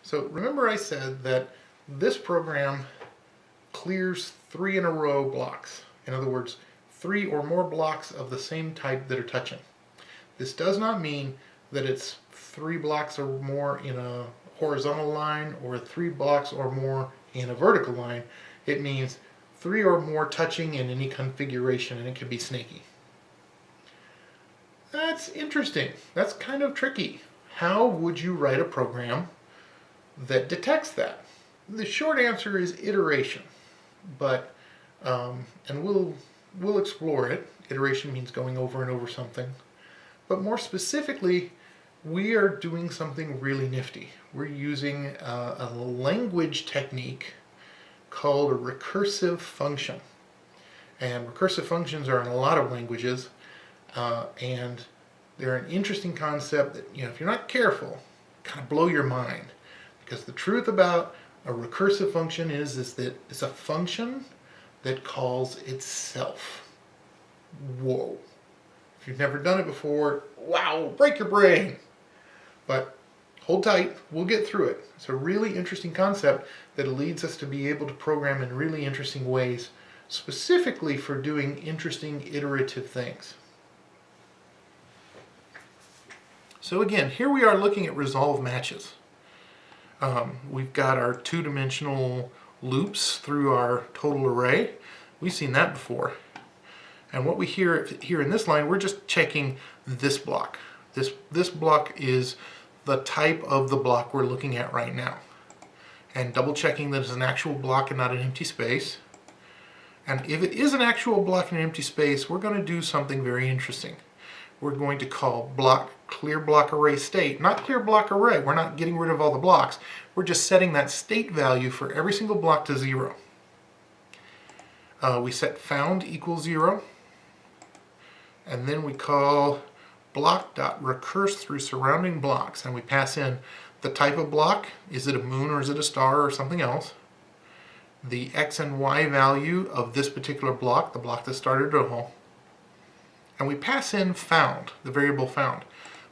So remember I said that this program clears 3 in a row blocks. In other words, 3 or more blocks of the same type that are touching. This does not mean that it's 3 blocks or more in a horizontal line or 3 blocks or more in a vertical line. It means 3 or more touching in any configuration, and it can be snaky. That's interesting. That's kind of tricky. How would you write a program that detects that? The short answer is iteration, but and we'll explore it. Iteration means going over and over something, but more specifically, we are doing something really nifty. We're using a language technique called a recursive function, and recursive functions are in a lot of languages, and they're an interesting concept that, if you're not careful, kind of blow your mind. Because the truth about a recursive function is that it's a function that calls itself. Whoa. If you've never done it before, wow, break your brain. But hold tight, we'll get through it. It's a really interesting concept that leads us to be able to program in really interesting ways, specifically for doing interesting iterative things. So again, here we are looking at resolve matches. We've got our 2-dimensional loops through our total array. We've seen that before. And what we hear here in this line, we're just checking this block. This block is the type of the block we're looking at right now. And double checking that it's an actual block and not an empty space. And if it is an actual block in an empty space, we're going to do something very interesting. We're going to call clear block array state, not clear block array. We're not getting rid of all the blocks. We're just setting that state value for every single block to 0. We set found equals 0, and then we call block.recurse through surrounding blocks, and we pass in the type of block. Is it a moon or is it a star or something else? The x and y value of this particular block, the block that started it all. And we pass in found, the variable found.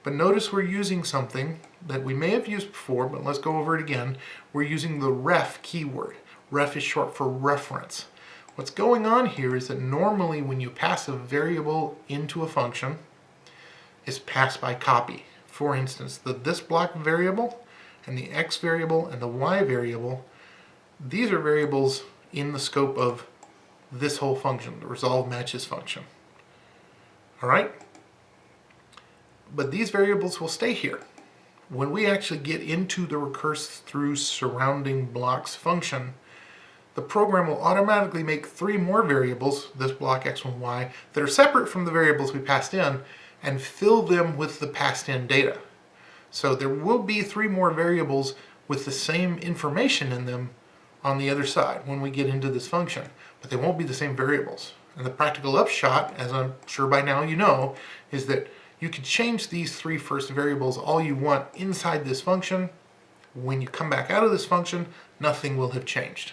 But notice we're using something that we may have used before, but let's go over it again. We're using the ref keyword. Ref is short for reference. What's going on here is that normally when you pass a variable into a function, it's passed by copy. For instance, the this block variable and the x variable and the y variable, these are variables in the scope of this whole function, the resolve matches function. All right? But these variables will stay here. When we actually get into the recurse through surrounding blocks function, the program will automatically make 3 more variables, this block x1, y, that are separate from the variables we passed in, and fill them with the passed in data. So there will be 3 more variables with the same information in them on the other side when we get into this function, but they won't be the same variables. And the practical upshot, as I'm sure by now you know, is that you can change these 3 first variables all you want inside this function. When you come back out of this function, nothing will have changed.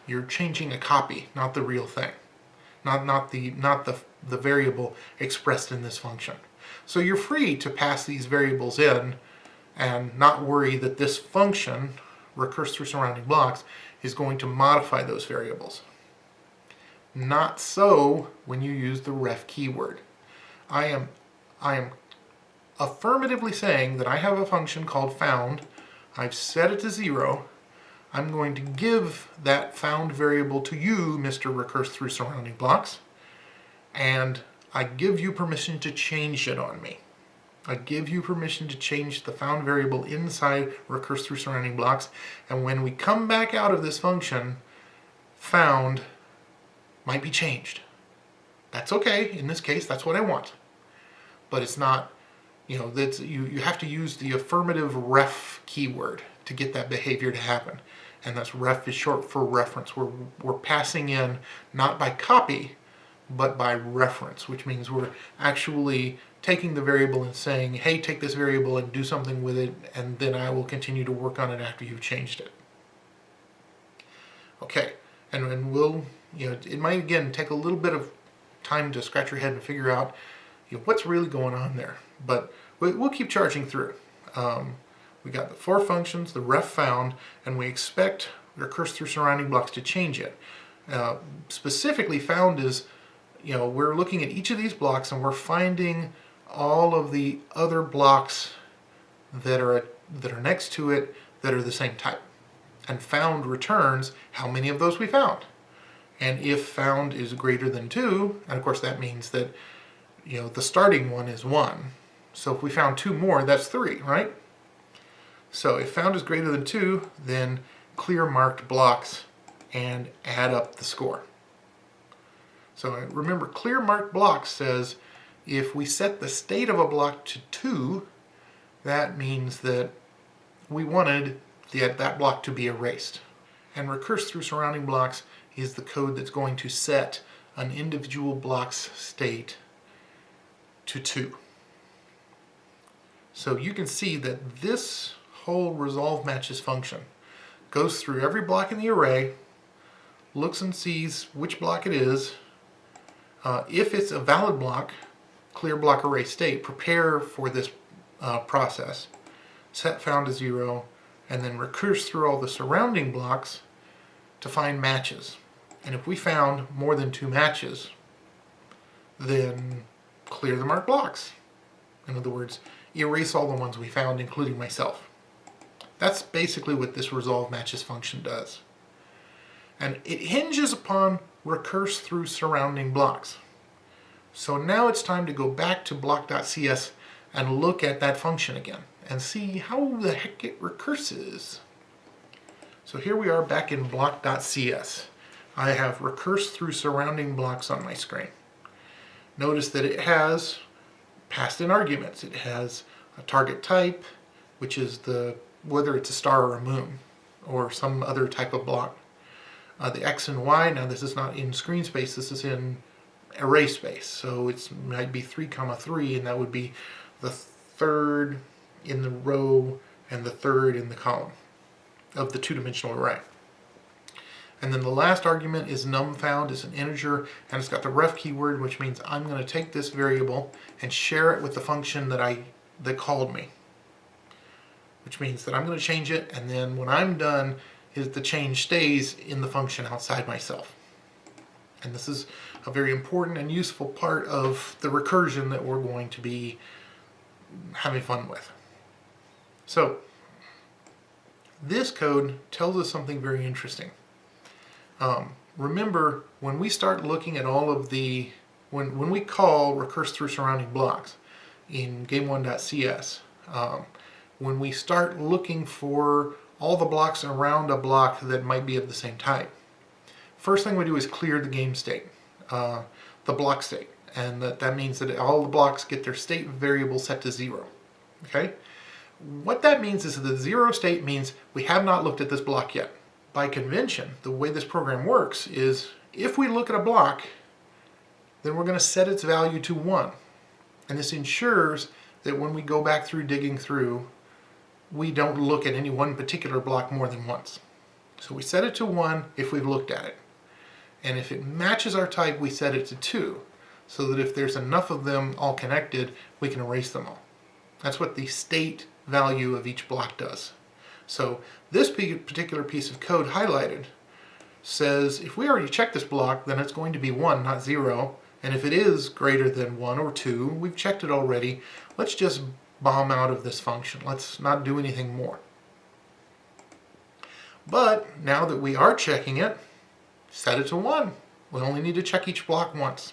You're changing a copy, not the real thing, not the variable expressed in this function. So you're free to pass these variables in and not worry that this function, recurse through surrounding blocks, is going to modify those variables. Not so when you use the ref keyword. I am affirmatively saying that I have a function called found. I've set it to 0. I'm going to give that found variable to you, Mr. Recurse through surrounding blocks, and I give you permission to change it on me. I give you permission to change the found variable inside recurse through surrounding blocks, and when we come back out of this function, found might be changed. That's okay. In this case, that's what I want. But it's not, you have to use the affirmative ref keyword to get that behavior to happen. And that's ref is short for reference. We're passing in not by copy, but by reference, which means we're actually taking the variable and saying, hey, take this variable and do something with it, and then I will continue to work on it after you've changed it. Okay, and we'll, it might again take a little bit of time to scratch your head and figure out what's really going on there, but we'll keep charging through. We got the 4 functions, the ref found, and we expect recurse through surrounding blocks to change it. Specifically, found is, we're looking at each of these blocks and we're finding all of the other blocks that are next to it that are the same type. And found returns how many of those we found. And if found is greater than 2, and of course that means that the starting one is 1. So if we found 2 more, that's 3, right? So if found is greater than 2, then clear marked blocks and add up the score. So remember, clear marked blocks says if we set the state of a block to 2, that means that we wanted that block to be erased. And recurse through surrounding blocks is the code that's going to set an individual block's state to 2. So you can see that this whole resolve matches function goes through every block in the array, looks and sees which block it is. If it's a valid block, clear block array state, prepare for this process, set found to 0, and then recurse through all the surrounding blocks to find matches. And if we found more than 2 matches, then clear the marked blocks. In other words, erase all the ones we found, including myself. That's basically what this resolve matches function does. And it hinges upon recurse through surrounding blocks. So now it's time to go back to block.cs and look at that function again and see how the heck it recurses. So here we are back in block.cs. I have recurse through surrounding blocks on my screen. Notice that it has passed in arguments. It has a target type, which is whether it's a star or a moon or some other type of block. The X and Y, now this is not in screen space, this is in array space. So it might be 3, 3, and that would be the 3rd in the row and the 3rd in the column of the 2-dimensional array. And then the last argument is numFound, is an integer, and it's got the ref keyword, which means I'm going to take this variable and share it with the function that called me. Which means that I'm going to change it, and then when I'm done, the change stays in the function outside myself. And this is a very important and useful part of the recursion that we're going to be having fun with. So this code tells us something very interesting. Remember, when we start looking at all of when we call recurse through surrounding blocks in game1.cs, when we start looking for all the blocks around a block that might be of the same type, first thing we do is clear the game state, the block state, and that means that all the blocks get their state variable set to 0. Okay? What that means is that the 0 state means we have not looked at this block yet. By convention, the way this program works is if we look at a block, then we're going to set its value to 1. And this ensures that when we go back through digging through, we don't look at any one particular block more than once. So we set it to 1 if we've looked at it. And if it matches our type, we set it to 2, so that if there's enough of them all connected, we can erase them all. That's what the state value of each block does. So this particular piece of code highlighted says if we already checked this block, then it's going to be 1, not 0. And if it is greater than 1 or 2, we've checked it already. Let's just bomb out of this function. Let's not do anything more. But now that we are checking it, set it to 1. We only need to check each block once.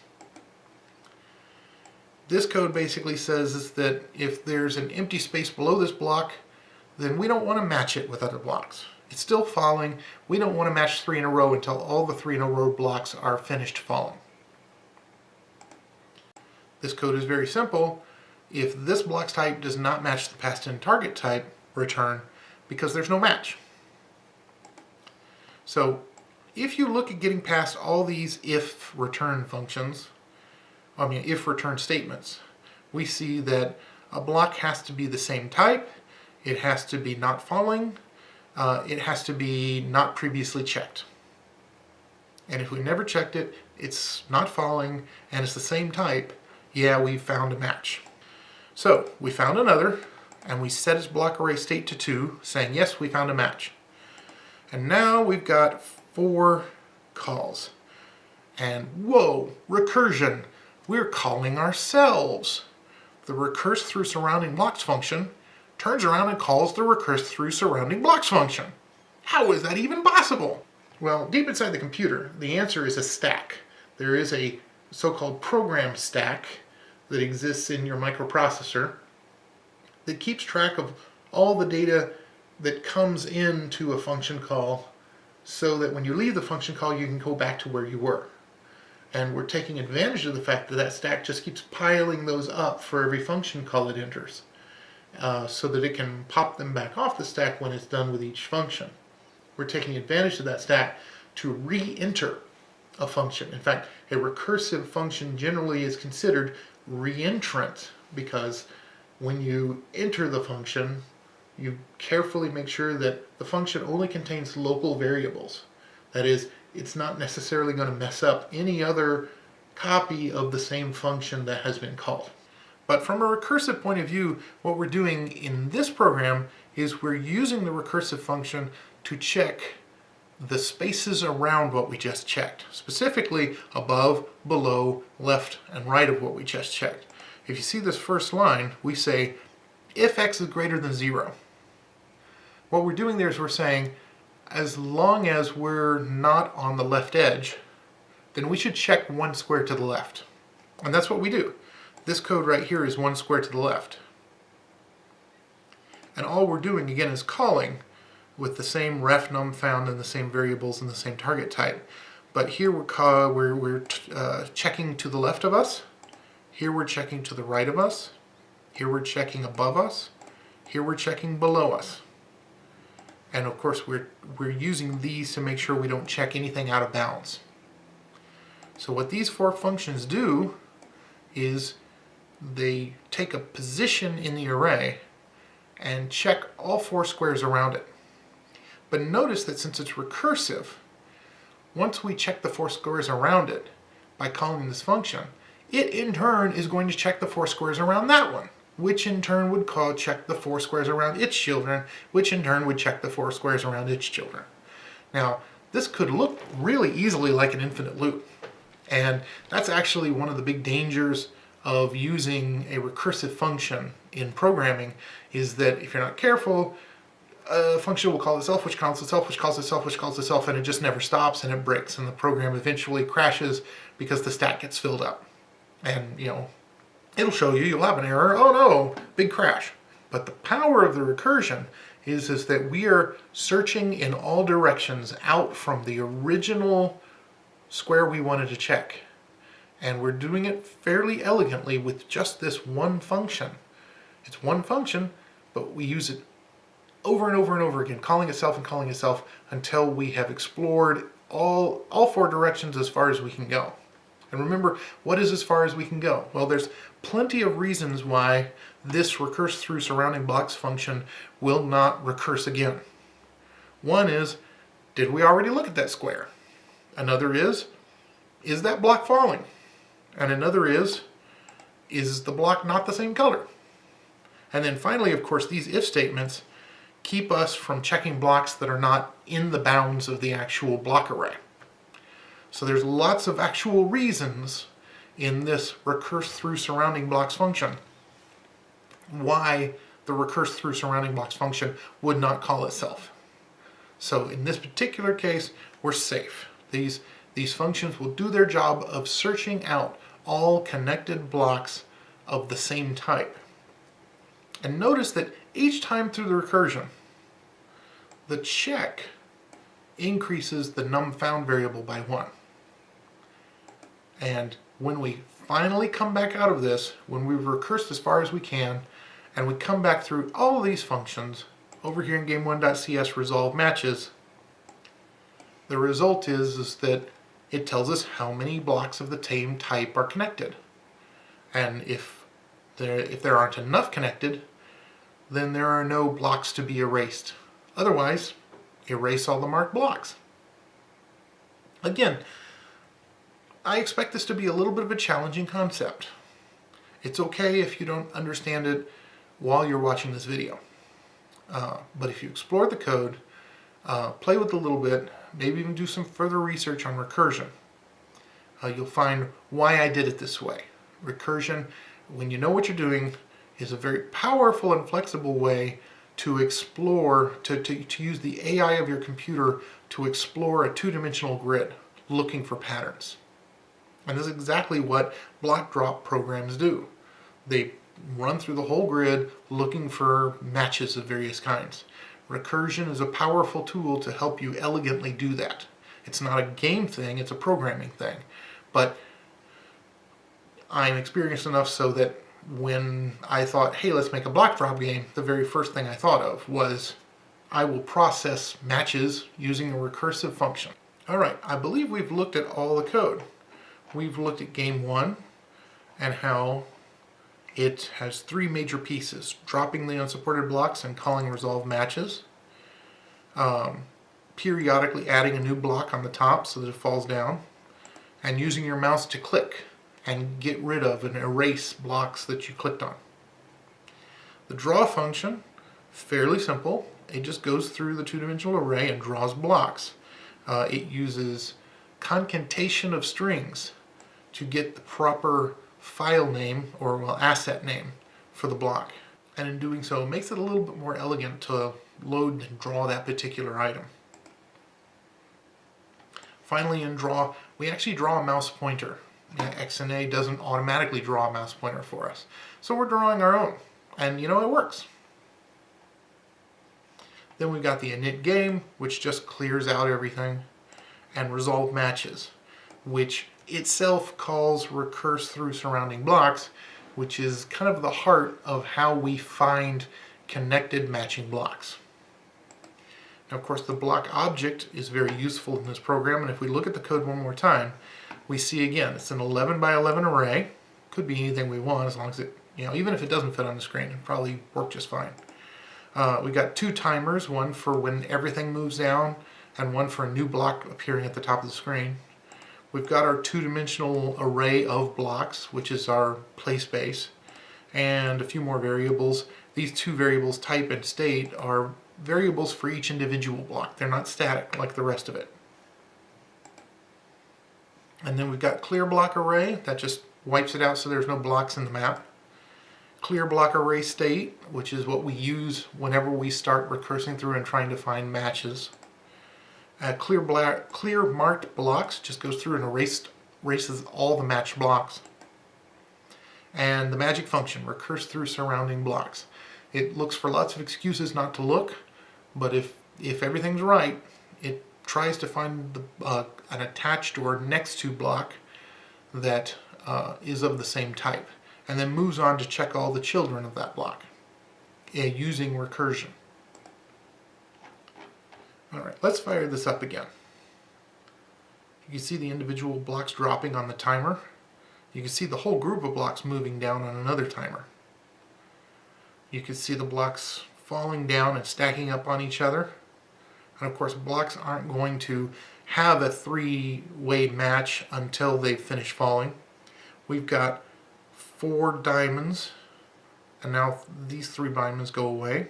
This code basically says is that if there's an empty space below this block, then we don't want to match it with other blocks. It's still falling. We don't want to match 3 in a row until all the 3 in a row blocks are finished falling. This code is very simple. If this block's type does not match the passed in target type, return, because there's no match. So if you look at getting past all these if return functions, if return statements, we see that a block has to be the same type, it has to be not falling, it has to be not previously checked. And if we never checked it, it's not falling, and it's the same type, yeah, we found a match. So we found another, and we set its block array state to 2, saying yes, we found a match. And now we've got 4 calls. And whoa, recursion, we're calling ourselves. The recurse through surrounding blocks function turns around and calls the recurse through surrounding blocks function. How is that even possible? Well, deep inside the computer, the answer is a stack. There is a so-called program stack that exists in your microprocessor that keeps track of all the data that comes into a function call so that when you leave the function call, you can go back to where you were. And we're taking advantage of the fact that that stack just keeps piling those up for every function call it enters, so that it can pop them back off the stack when it's done with each function. We're taking advantage of that stack to re-enter a function. In fact, a recursive function generally is considered re-entrant because when you enter the function, you carefully make sure that the function only contains local variables. That is, it's not necessarily going to mess up any other copy of the same function that has been called. But from a recursive point of view, what we're doing in this program is we're using the recursive function to check the spaces around what we just checked, specifically above, below, left, and right of what we just checked. If you see this first line, we say if x is greater than 0. What we're doing there is we're saying as long as we're not on the left edge, then we should check 1 square to the left. And that's what we do. This code right here is 1 square to the left. And all we're doing again is calling with the same ref num found and the same variables and the same target type. But here we're checking to the left of us. Here we're checking to the right of us. Here we're checking above us. Here we're checking below us. And of course we're using these to make sure we don't check anything out of bounds. So what these 4 functions do is they take a position in the array and check all 4 squares around it. But notice that since it's recursive, once we check the 4 squares around it by calling this function, it in turn is going to check the 4 squares around that one, which in turn would check the 4 squares around its children, which in turn would check the 4 squares around its children. Now, this could look really easily like an infinite loop, and that's actually one of the big dangers of using a recursive function in programming, is that if you're not careful, a function will call itself, which calls itself, which calls itself, which calls itself, and it just never stops, and it breaks, and the program eventually crashes because the stack gets filled up. And, you know, it'll show you, you'll have an error, oh no, big crash. But the power of the recursion is that we are searching in all directions out from the original square we wanted to check. And we're doing it fairly elegantly with just this one function. It's one function, but we use it over and over and over again, calling itself and calling itself until we have explored all 4 directions as far as we can go. And remember, what is as far as we can go? Well, there's plenty of reasons why this recurse through surrounding blocks function will not recurse again. One is, did we already look at that square? Another is that block falling? And another is the block not the same color? And then finally, of course, these if statements keep us from checking blocks that are not in the bounds of the actual block array. So there's lots of actual reasons in this recurse through surrounding blocks function why the recurse through surrounding blocks function would not call itself. So in this particular case, we're safe. These functions will do their job of searching out all connected blocks of the same type. And notice that each time through the recursion, the check increases the num found variable by 1. And when we finally come back out of this, when we've recursed as far as we can, and we come back through all of these functions, over here in game1.cs resolve matches, the result is that it tells us how many blocks of the same type are connected. And if there aren't enough connected, then there are no blocks to be erased. Otherwise, erase all the marked blocks. Again, I expect this to be a little bit of a challenging concept. It's okay if you don't understand it while you're watching this video. But if you explore the code, play with it a little bit, maybe even do some further research on recursion, you'll find why I did it this way. Recursion, when you know what you're doing, is a very powerful and flexible way to explore, to use the AI of your computer to explore a two-dimensional grid looking for patterns. And this is exactly what BlockDrop programs do. They run through the whole grid looking for matches of various kinds. Recursion is a powerful tool to help you elegantly do that. It's not a game thing, it's a programming thing. But I'm experienced enough so that when I thought, hey, let's make a BlockDrop game, the very first thing I thought of was I will process matches using a recursive function. All right, I believe we've looked at all the code. We've looked at game 1 and how it has 3 major pieces: dropping the unsupported blocks and calling resolve matches, periodically adding a new block on the top so that it falls down, and using your mouse to click and get rid of and erase blocks that you clicked on. The draw function, fairly simple. It just goes through the two-dimensional array and draws blocks. It uses concatenation of strings to get the proper file name or asset name for the block. And in doing so, it makes it a little bit more elegant to load and draw that particular item. Finally, in draw, we actually draw a mouse pointer. XNA doesn't automatically draw a mouse pointer for us. So we're drawing our own. And you know, it works. Then we've got the init game, which just clears out everything, and resolve matches, which itself calls recurse through surrounding blocks, which is kind of the heart of how we find connected matching blocks. Now, of course, the block object is very useful in this program, and if we look at the code one more time, we see again, it's an 11 by 11 array. Could be anything we want, as long as it, even if it doesn't fit on the screen, it'll probably work just fine. We got 2 timers, one for when everything moves down, and one for a new block appearing at the top of the screen. We've got our two-dimensional array of blocks, which is our play space, and a few more variables. These 2 variables, type and state, are variables for each individual block. They're not static like the rest of it. And then we've got clear block array, that just wipes it out so there's no blocks in the map. Clear block array state, which is what we use whenever we start recursing through and trying to find matches. Clear marked blocks just goes through and erases all the matched blocks. And the magic function, recurse through surrounding blocks. It looks for lots of excuses not to look, but if everything's right, it tries to find an attached or next to block that is of the same type, and then moves on to check all the children of that block using recursion. Alright, let's fire this up again. You can see the individual blocks dropping on the timer. You can see the whole group of blocks moving down on another timer. You can see the blocks falling down and stacking up on each other. And of course, blocks aren't going to have a 3-way match until they finish falling. We've got 4 diamonds, and now these 3 diamonds go away.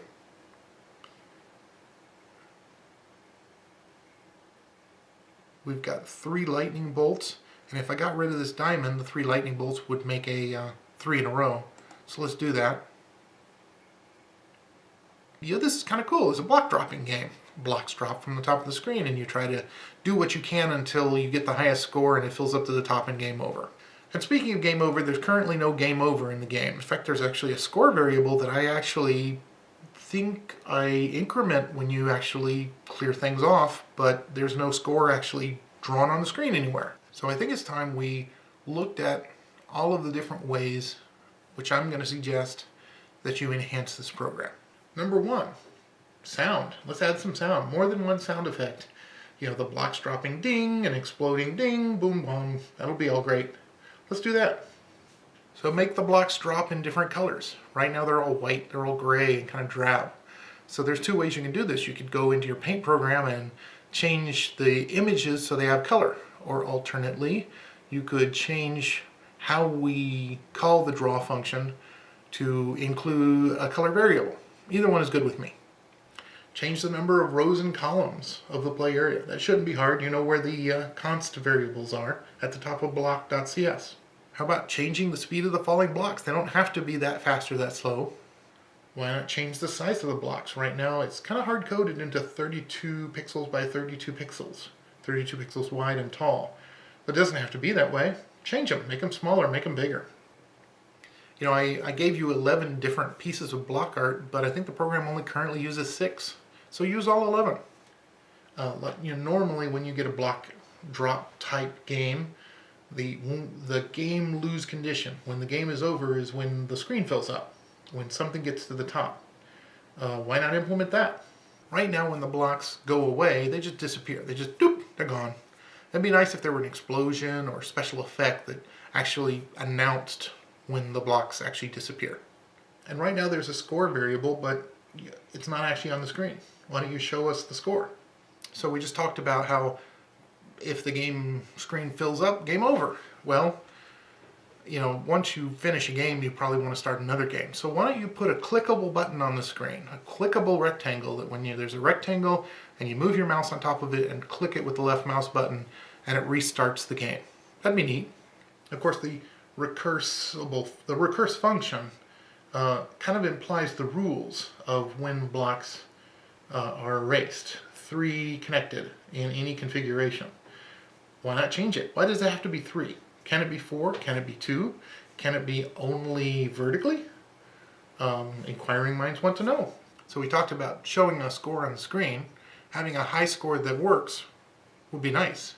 We've got 3 lightning bolts, and if I got rid of this diamond, the 3 lightning bolts would make a 3 in a row. So let's do that. This is kind of cool. It's a block dropping game. Blocks drop from the top of the screen, and you try to do what you can until you get the highest score and it fills up to the top and game over. And speaking of game over, there's currently no game over in the game. In fact, there's actually a score variable that I actually think I increment when you actually clear things off, but there's no score actually drawn on the screen anywhere. So I think it's time we looked at all of the different ways, which I'm going to suggest, that you enhance this program. Number 1, sound. Let's add some sound. More than one sound effect. The blocks dropping ding and exploding ding, boom, boom. That'll be all great. Let's do that. So make the blocks drop in different colors. Right now they're all white, they're all gray and kind of drab. So there's 2 ways you can do this. You could go into your paint program and change the images so they have color. Or alternately, you could change how we call the draw function to include a color variable. Either one is good with me. Change the number of rows and columns of the play area. That shouldn't be hard. You know where the const variables are at the top of block.cs. How about changing the speed of the falling blocks? They don't have to be that fast or that slow. Why not change the size of the blocks? Right now it's kind of hard coded into 32 pixels by 32 pixels. 32 pixels wide and tall. But it doesn't have to be that way. Change them, make them smaller, make them bigger. You know, I gave you 11 different pieces of block art, but I think the program only currently uses 6. So use all 11. You know, normally when you get a block drop type game, the game lose condition, when the game is over, is when the screen fills up, when something gets to the top. Why not implement that? Right now when the blocks go away, they just disappear. They just, doop, they're gone. It'd be nice if there were an explosion or special effect that actually announced when the blocks actually disappear. And right now there's a score variable, but it's not actually on the screen. Why don't you show us the score? So we just talked about how if the game screen fills up, game over. Well, you know, once you finish a game, you probably want to start another game. So why don't you put a clickable button on the screen, a clickable rectangle that when there's a rectangle and you move your mouse on top of it and click it with the left mouse button and it restarts the game. That'd be neat. Of course, the recursive function kind of implies the rules of when blocks are erased. 3 connected in any configuration. Why not change it? Why does it have to be 3? Can it be 4? Can it be 2? Can it be only vertically? Inquiring minds want to know. So we talked about showing a score on the screen. Having a high score that works would be nice.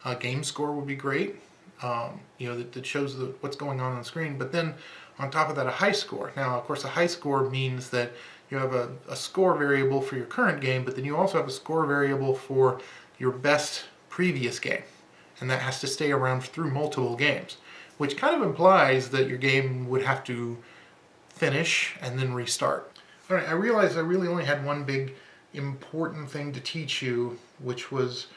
A game score would be great. You know, that shows what's going on the screen. But then on top of that, a high score. Now, of course, a high score means that you have a score variable for your current game, but then you also have a score variable for your best previous game. And that has to stay around through multiple games, which kind of implies that your game would have to finish and then restart. All right, I realized I really only had one big important thing to teach you, which was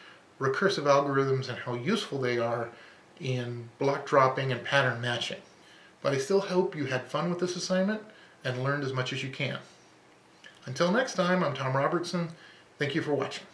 recursive algorithms and how useful they are in block dropping and pattern matching. But I still hope you had fun with this assignment and learned as much as you can. Until next time, I'm Tom Robertson. Thank you for watching.